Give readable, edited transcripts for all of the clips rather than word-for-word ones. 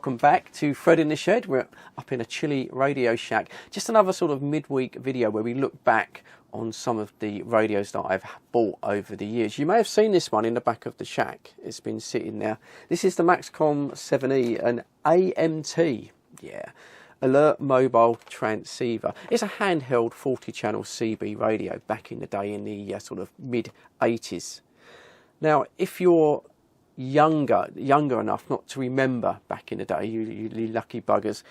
welcome back to Fred in the Shed. We're up in a chilly Radio Shack. Just another sort of midweek video where we look back on some of the radios that I've bought over the years. You may have seen this one in the back of the shack. It's been sitting there. This is the Maxcom 7E, an AMT, yeah, Alert Mobile Transceiver. It's a handheld 40-channel CB radio back in the day in the sort of mid-80s. Now, if you're younger enough not to remember back in the day, you lucky buggers,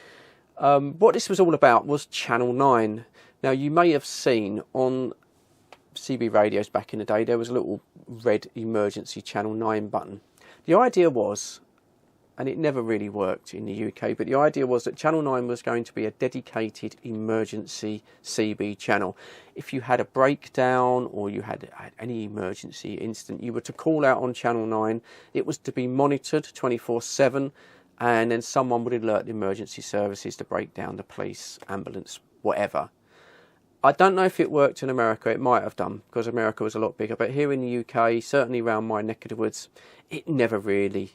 what this was all about was Channel 9. Now, you may have seen on CB radios back in the day, there was a little red emergency Channel 9 button. The idea was, and it never really worked in the UK, but the idea was that Channel 9 was going to be a dedicated emergency CB channel. If you had a breakdown or you had any emergency incident, you were to call out on Channel 9. It was to be monitored 24/7, and then someone would alert the emergency services, the breakdown, the police, ambulance, whatever. I don't know if it worked in America. It might have done, because America was a lot bigger. But here in the UK, certainly around my neck of the woods, it never really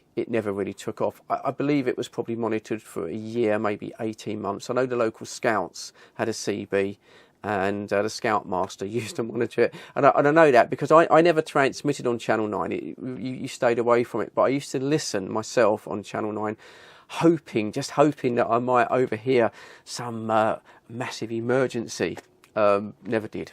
took off. I believe it was probably monitored for a year, maybe 18 months. I know the local scouts had a CB, and the scoutmaster used to monitor it. And I know that because I never transmitted on Channel 9. You stayed away from it. But I used to listen myself on Channel 9, just hoping that I might overhear some massive emergency. Never did.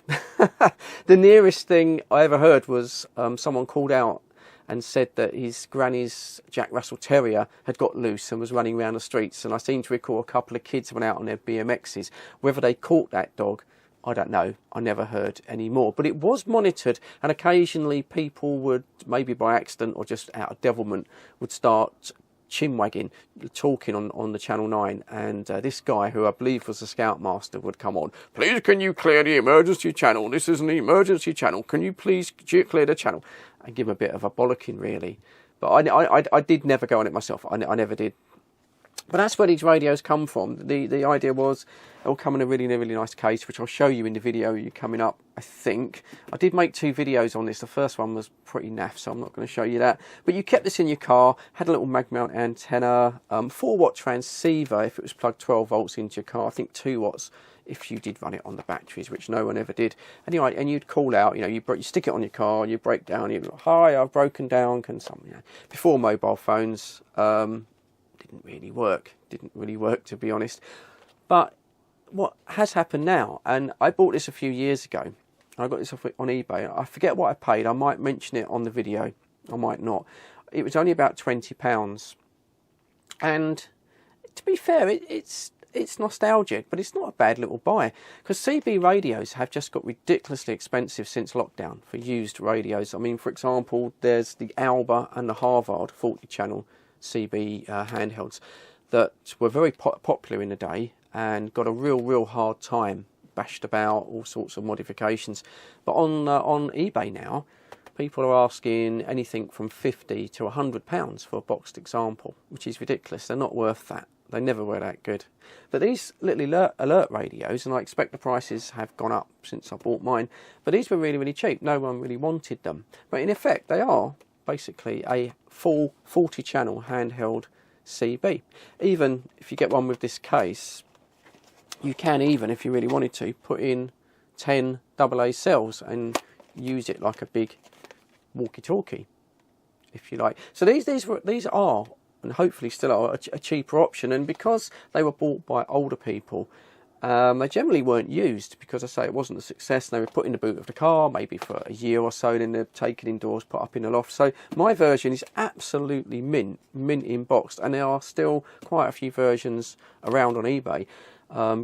The nearest thing I ever heard was someone called out and said that his granny's Jack Russell Terrier had got loose and was running around the streets, and I seem to recall a couple of kids went out on their BMXs. Whether they caught that dog, I don't know. I never heard any more. But it was monitored, and occasionally people would, maybe by accident or just out of devilment, would start chinwagging, talking on the Channel 9, and this guy, who I believe was the scoutmaster, would come on. Please, can you clear the emergency channel? This is an emergency channel. Can you please clear the channel? And give him a bit of a bollocking, really. But I did never go on it myself. I never did. But that's where these radios come from. The idea was it'll come in a really nice case, which I'll show you in the video coming up, I think. I did make 2 videos on this. The first one was pretty naff, so I'm not going to show you that. But you kept this in your car, had a little mag mount antenna, 4-watt transceiver if it was plugged 12 volts into your car. I think 2 watts if you did run it on the batteries, which no one ever did. Anyway, and you'd call out, you stick it on your car, you break down, you go, hi, I've broken down, can something, Before mobile phones, didn't really work, to be honest. But what has happened now, and I bought this a few years ago, I got this off on eBay. I forget what I paid. I might mention it on the video, I might not. It was only about £20, and to be fair, it's nostalgic, but it's not a bad little buy, because CB radios have just got ridiculously expensive since lockdown for used radios. I mean, for example, there's the Alba and the Harvard 40-channel CB handhelds that were very popular in the day and got a real hard time, bashed about, all sorts of modifications. But on eBay now, people are asking anything from £50 to £100 for a boxed example, which is ridiculous. They're not worth that. They never were that good. But these little alert radios, and I expect the prices have gone up since I bought mine, but these were really cheap. No one really wanted them. But in effect, they are basically a full 40-channel handheld CB. Even if you get one with this case, you can, even if you really wanted to, put in 10 AA cells and use it like a big walkie-talkie, if you like. So these are, and hopefully still are, a cheaper option. And because they were bought by older people, they generally weren't used, because I say it wasn't a success. They were put in the boot of the car maybe for a year or so, then they're taken indoors, put up in the loft. So my version is absolutely mint in boxed, and there are still quite a few versions around on eBay,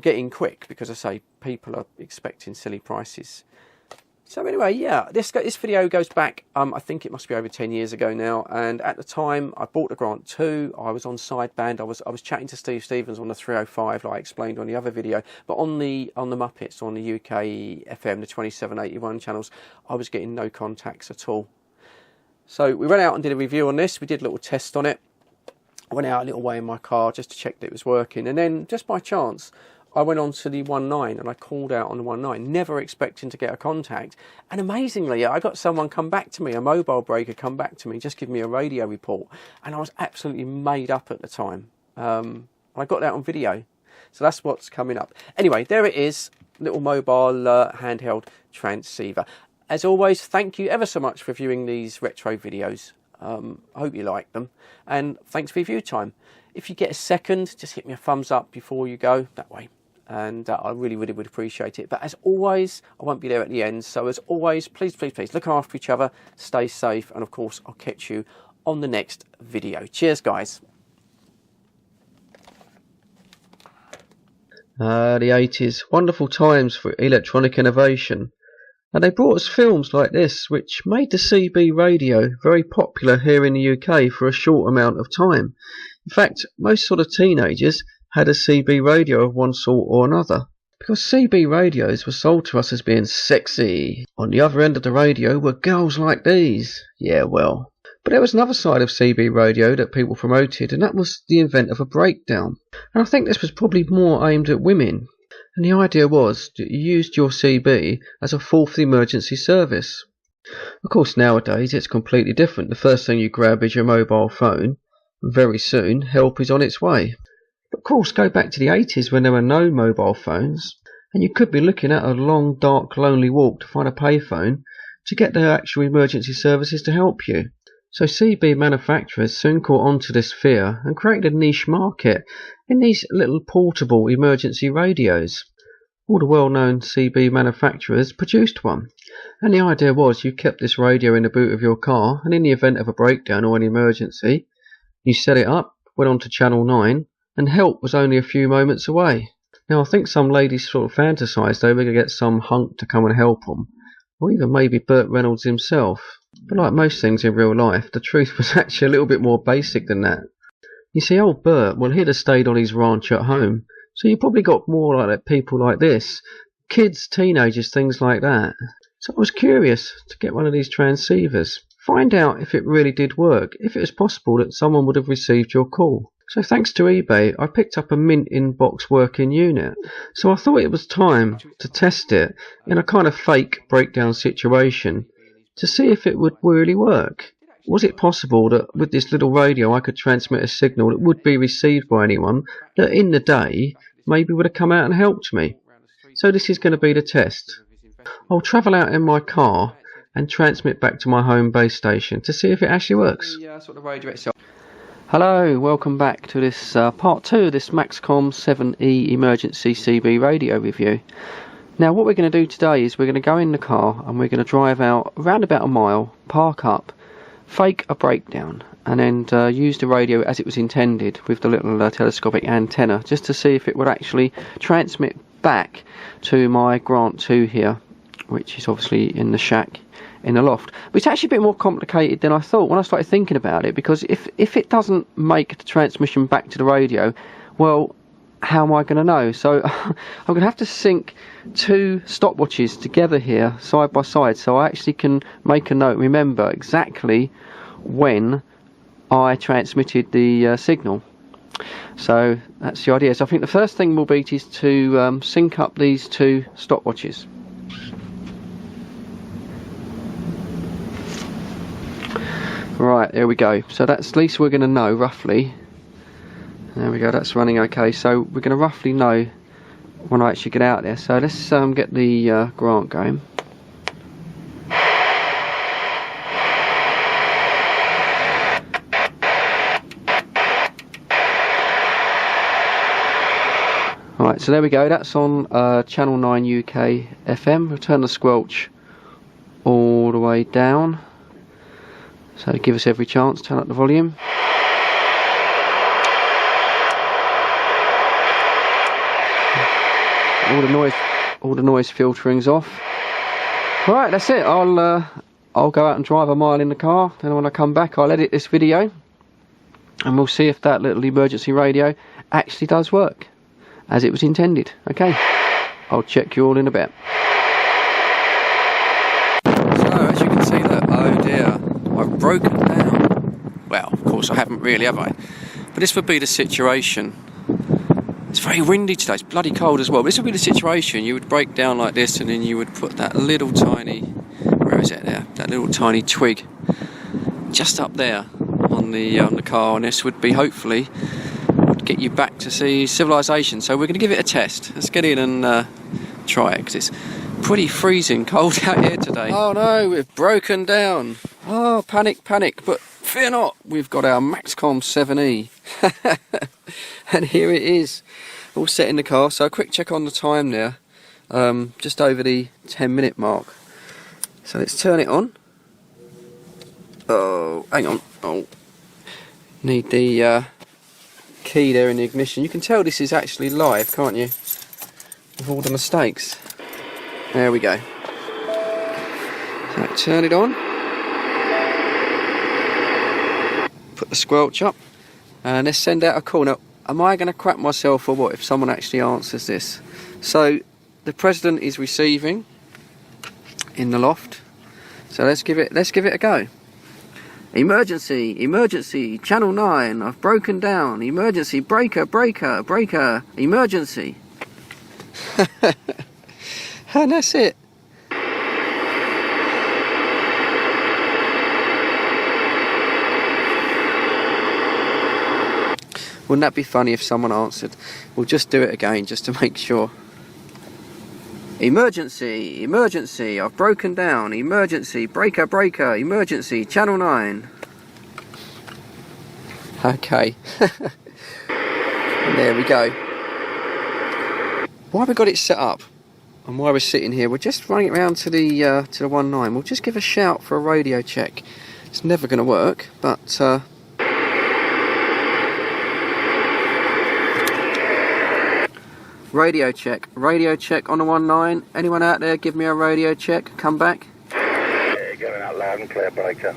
getting quick, because I say people are expecting silly prices. So anyway, yeah, this video goes back, I think it must be over 10 years ago now, and at the time I bought the Grant 2, I was on sideband, I was chatting to Steve Stevens on the 305, like I explained on the other video, but on the Muppets, on the UK FM, the 2781 channels, I was getting no contacts at all. So we went out and did a review on this, we did a little test on it, I went out a little way in my car just to check that it was working, and then just by chance, I went on to the 19 and I called out on the 19, never expecting to get a contact. And amazingly, I got someone come back to me, a mobile breaker come back to me, just give me a radio report. And I was absolutely made up at the time. I got that on video. So that's what's coming up. Anyway, there it is. Little mobile handheld transceiver. As always, thank you ever so much for viewing these retro videos. I hope you like them. And thanks for your view time. If you get a second, just hit me a thumbs up before you go. That way. And I really would appreciate it. But as always, I won't be there at the end. So as always, please, please, please look after each other. Stay safe. And of course, I'll catch you on the next video. Cheers, guys. The 80s, wonderful times for electronic innovation. And they brought us films like this, which made the CB radio very popular here in the UK for a short amount of time. In fact, most sort of teenagers had a CB radio of one sort or another, because CB radios were sold to us as being sexy. On the other end of the radio were girls like these. Yeah, well. But there was another side of CB radio that people promoted, and that was the invent of a breakdown. And I think this was probably more aimed at women. And the idea was that you used your CB as a fourth emergency service. Of course, nowadays it's completely different. The first thing you grab is your mobile phone, and very soon help is on its way. But of course, go back to the 80s when there were no mobile phones, and you could be looking at a long, dark, lonely walk to find a payphone to get the actual emergency services to help you. So CB manufacturers soon caught on to this fear and created a niche market in these little portable emergency radios. All the well-known CB manufacturers produced one, and the idea was you kept this radio in the boot of your car, and in the event of a breakdown or an emergency, you set it up, went on to channel 9, and help was only a few moments away. Now I think some ladies sort of fantasised they were going to get some hunk to come and help them, or even maybe Burt Reynolds himself. But like most things in real life, the truth was actually a little bit more basic than that. You see, old Burt, well, he'd have stayed on his ranch at home, so you probably got more like people like this, kids, teenagers, things like that. So I was curious to get one of these transceivers, find out if it really did work, if it was possible that someone would have received your call. So thanks to eBay, I picked up a mint in-box working unit. So I thought it was time to test it in a kind of fake breakdown situation to see if it would really work. Was it possible that with this little radio I could transmit a signal that would be received by anyone that in the day maybe would have come out and helped me? So this is going to be the test. I'll travel out in my car and transmit back to my home base station to see if it actually works. Hello, welcome back to this part 2 of this maxcom 7E emergency CB radio review. Now what we're going to do today is we're going to go in the car and we're going to drive out around about a mile, park up, fake a breakdown, and then use the radio as it was intended with the little telescopic antenna just to see if it would actually transmit back to my Grant 2 here, which is obviously in the shack in the loft. But it's actually a bit more complicated than I thought when I started thinking about it, because if it doesn't make the transmission back to the radio, well, how am I going to know? So I'm going to have to sync two stopwatches together here side by side so I actually can make a note, remember exactly when I transmitted the signal. So that's the idea. So I think the first thing will be is to sync up these two stopwatches. Right, there we go. So that's at least we're going to know roughly. There we go, that's running okay. So we're going to roughly know when I actually get out there. So let's get the Grant going. Right, so there we go. That's on channel 9 UK FM. We'll turn the squelch all the way down. So give us every chance, turn up the volume. All the noise filtering's off. Right, that's it. I'll go out and drive a mile in the car, then when I come back I'll edit this video and we'll see if that little emergency radio actually does work as it was intended. Okay, I'll check you all in a bit. So as you can see that, oh dear, I've broken down. Well, of course I haven't really, have I? But this would be the situation. It's very windy today, it's bloody cold as well. But this would be the situation. You would break down like this and then you would put that little tiny, where is it there? That little tiny twig just up there on the car, and this would be hopefully would get you back to see civilization. So we're going to give it a test. Let's get in and try it, because it's pretty freezing cold out here today. Oh no, we've broken down. Oh, panic, panic, but fear not, we've got our Maxcom 7E. And here it is, all set in the car. So a quick check on the time there, just over the 10-minute mark. So let's turn it on. Oh, hang on. Oh, need the key there in the ignition. You can tell this is actually live, can't you? With all the mistakes. There we go. So turn it on. Put the squelch up. And let's send out a call. Now, am I going to crap myself or what if someone actually answers this? So the president is receiving in the loft. So let's give it a go. Emergency, emergency, channel 9, I've broken down. Emergency, breaker, breaker, breaker, emergency. And that's it. Wouldn't that be funny if someone answered? We'll just do it again just to make sure. Emergency, emergency, I've broken down. Emergency, breaker, breaker, emergency, channel 9. Okay. There we go. Why we got it set up and why we're sitting here, we're just running it round to the 19. We'll just give a shout for a radio check. It's never going to work, but radio check on the 19. Anyone out there give me a radio check? Come back. Yeah, going out loud and clear, breaker.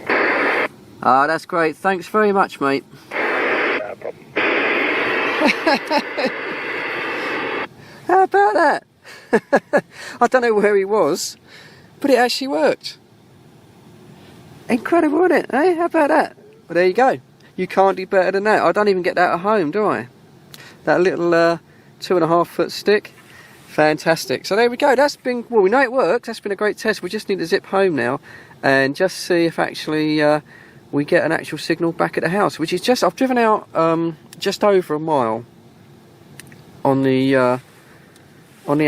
Ah, that's great. Thanks very much, mate. No problem. How about that? I don't know where he was, but it actually worked. Incredible, isn't it? Eh? How about that? Well, there you go. You can't do better than that. I don't even get that at home, do I? That little 2.5 foot stick. Fantastic. So there we go. That's been, well, we know it works. That's been a great test. We just need to zip home now and just see if actually we get an actual signal back at the house, which is just, I've driven out just over a mile on the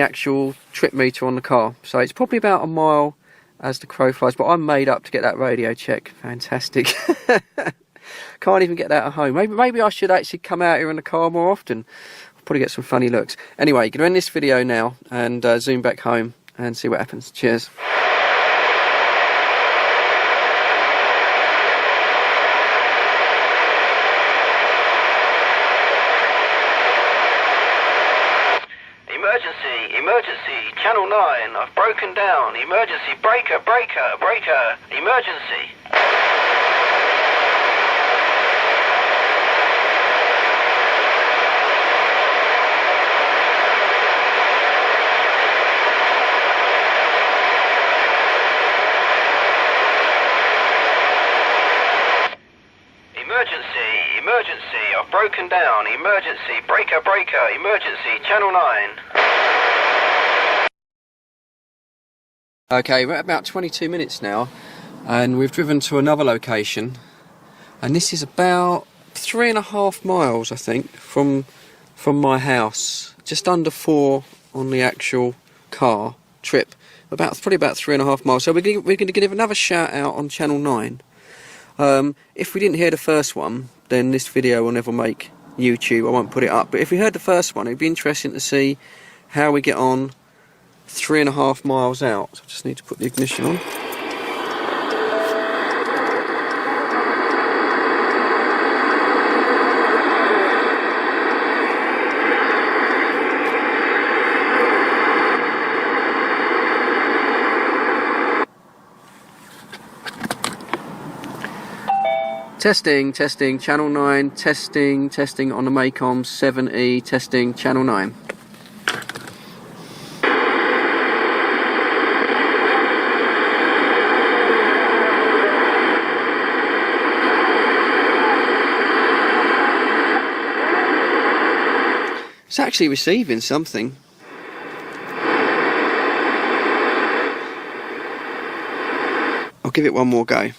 actual trip meter on the car. So it's probably about a mile as the crow flies, but I'm made up to get that radio check. Fantastic. Can't even get that at home. Maybe I should actually come out here in the car more often. I'll probably get some funny looks. Anyway, going to end this video now and zoom back home and see what happens. Cheers. Emergency, emergency, channel 9, I've broken down. Emergency, breaker, breaker, breaker, emergency. Emergency, emergency, I've broken down. Emergency, breaker, breaker, emergency, channel 9. Okay, we're at about 22 minutes now, and we've driven to another location, and this is about 3.5 miles, I think, from my house. Just under 4 on the actual car trip. Probably about 3.5 miles. So we're going to give another shout out on channel 9. If we didn't hear the first one, then this video will never make YouTube. I won't put it up. But if we heard the first one, it'd be interesting to see how we get on 3.5 miles out. So I just need to put the ignition on. Testing, testing, channel 9, testing, testing on the maxcom 7E, testing, channel 9. It's actually receiving something. I'll give it one more go.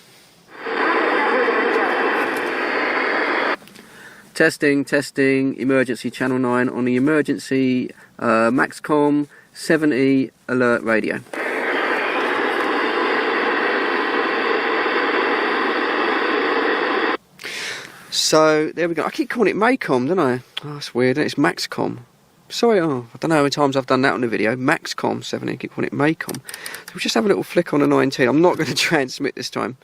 Testing, emergency channel 9 on the emergency maxcom 70 alert radio. So there we go. I keep calling it Maycom, don't I? Oh, that's weird. It's Maxcom. Sorry, I don't know how many times I've done that on the video. Maxcom 70, I keep calling it Maycom. So we'll just have a little flick on the 19. I'm not going to transmit this time.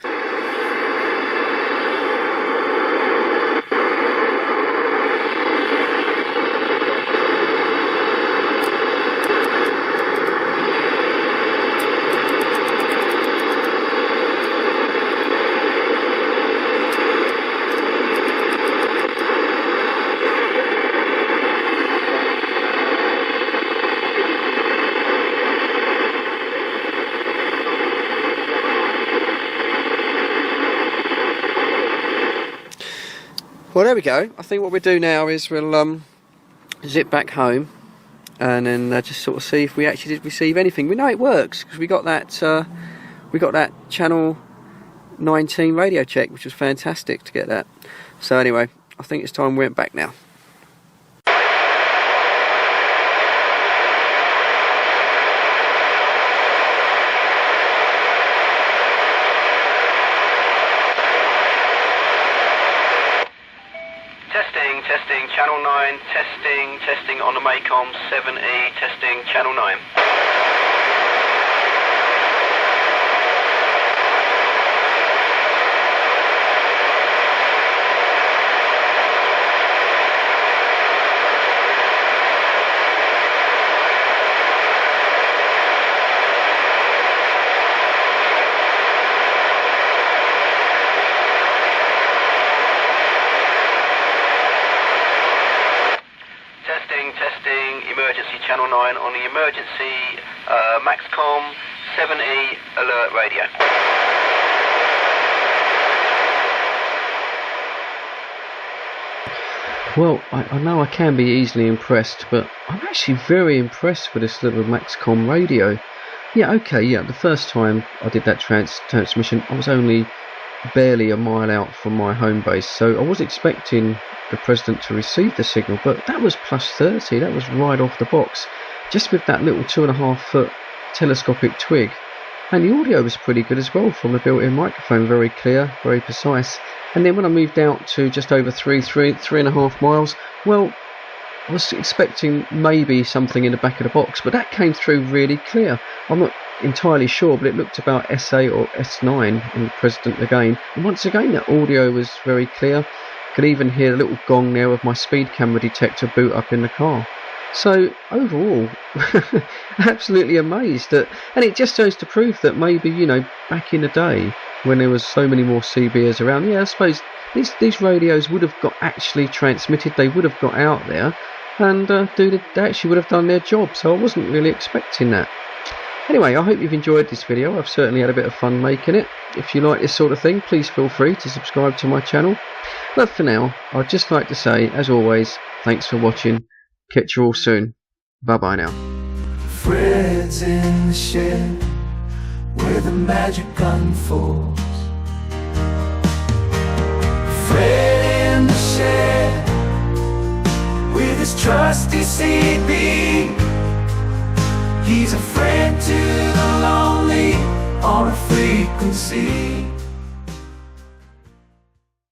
Well, there we go. I think what we'll do now is we'll zip back home and then just sort of see if we actually did receive anything. We know it works because we got that channel 19 radio check, which was fantastic to get that. So anyway, I think it's time we went back now. Testing, channel 9, testing on the Maycom 7E, testing, channel 9. Testing, emergency channel 9 on the emergency maxcom 7E alert radio. Well, I know I can be easily impressed, but I'm actually very impressed with this little maxcom radio. Yeah, okay, yeah, the first time I did that transmission, I was only barely a mile out from my home base, so I was expecting the President to receive the signal, but that was plus 30, that was right off the box, just with that little 2.5 foot telescopic twig. And the audio was pretty good as well from the built-in microphone, very clear, very precise. And then when I moved out to just over 3.5 miles, well, I was expecting maybe something in the back of the box, but that came through really clear. I'm not entirely sure, but it looked about S8 or S9 in the President again. And once again, that audio was very clear. Could even hear the little gong there of my speed camera detector boot up in the car. So overall, absolutely amazed that, and it just goes to prove that maybe, you know, back in the day when there was so many more CBers around, yeah, I suppose these radios would have got actually transmitted. They would have got out there, and they actually would have done their job. So I wasn't really expecting that. Anyway, I hope you've enjoyed this video. I've certainly had a bit of fun making it. If you like this sort of thing, please feel free to subscribe to my channel. But for now, I'd just like to say, as always, thanks for watching. Catch you all soon. Bye bye now. Fred's in the shed where the magic unfolds. Fred in the shed with his trusty CB. He's a friend to the lonely on a frequency.